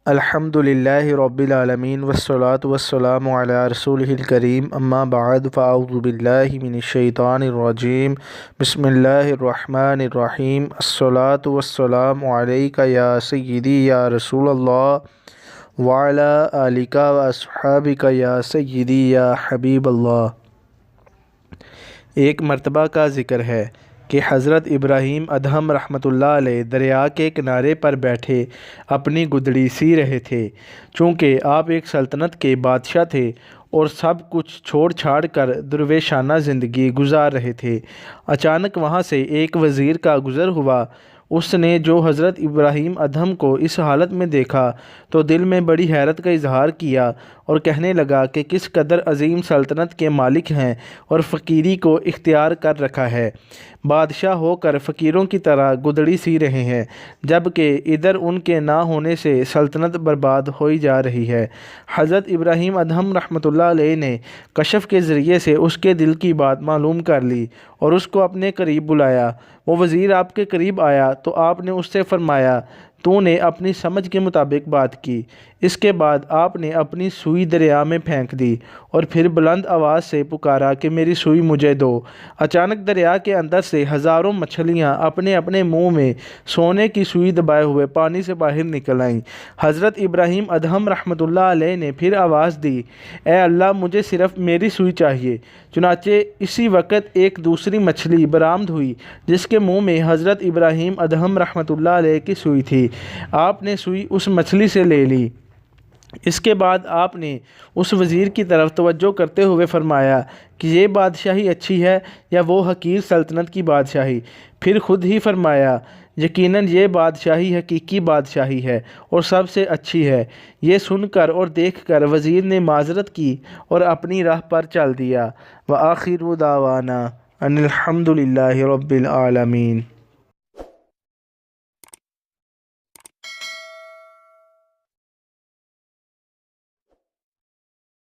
الحمدللہ رب العالمین والصلاة والسلام علی رسولہ الکریم اما بعد فاعوذ باللہ من الشیطان الرجیم بسم اللہ الرحمن الرحیم الصلاة والسلام علیک یا سیدی یا رسول اللہ وعلی آلک و اصحابک یا سیدی یا حبیب اللہ۔ ایک مرتبہ کا ذکر ہے کہ حضرت ابراہیم ادہم رحمۃ اللہ علیہ دریا کے کنارے پر بیٹھے اپنی گدڑی سی رہے تھے۔ چونکہ آپ ایک سلطنت کے بادشاہ تھے اور سب کچھ چھوڑ چھاڑ کر درویشانہ زندگی گزار رہے تھے، اچانک وہاں سے ایک وزیر کا گزر ہوا۔ اس نے جو حضرت ابراہیم ادہم کو اس حالت میں دیکھا تو دل میں بڑی حیرت کا اظہار کیا اور کہنے لگا کہ کس قدر عظیم سلطنت کے مالک ہیں اور فقیری کو اختیار کر رکھا ہے، بادشاہ ہو کر فقیروں کی طرح گدڑی سی رہے ہیں، جبکہ ادھر ان کے نہ ہونے سے سلطنت برباد ہوئی جا رہی ہے۔ حضرت ابراہیم ادہم رحمۃ اللہ علیہ نے کشف کے ذریعے سے اس کے دل کی بات معلوم کر لی اور اس کو اپنے قریب بلایا۔ وہ وزیر آپ کے قریب آیا تو آپ نے اس سے فرمایا، تو نے اپنی سمجھ کے مطابق بات کی۔ اس کے بعد آپ نے اپنی سوئی دریا میں پھینک دی اور پھر بلند آواز سے پکارا کہ میری سوئی مجھے دو۔ اچانک دریا کے اندر سے ہزاروں مچھلیاں اپنے اپنے منہ میں سونے کی سوئی دبائے ہوئے پانی سے باہر نکل آئیں۔ حضرت ابراہیم ادہم رحمۃ اللہ علیہ نے پھر آواز دی، اے اللہ، مجھے صرف میری سوئی چاہیے۔ چنانچہ اسی وقت ایک دوسری مچھلی برآمد ہوئی جس کے منہ میں حضرت ابراہیم ادہم رحمۃ اللہ علیہ کی سوئی تھی۔ آپ نے سوئی اس مچھلی سے لے لی۔ اس کے بعد آپ نے اس وزیر کی طرف توجہ کرتے ہوئے فرمایا کہ یہ بادشاہی اچھی ہے یا وہ حقیر سلطنت کی بادشاہی؟ پھر خود ہی فرمایا، یقیناً یہ بادشاہی حقیقی بادشاہی ہے اور سب سے اچھی ہے۔ یہ سن کر اور دیکھ کر وزیر نے معذرت کی اور اپنی راہ پر چل دیا۔ وآخر دعوانا ان الحمد للہ رب العالمین۔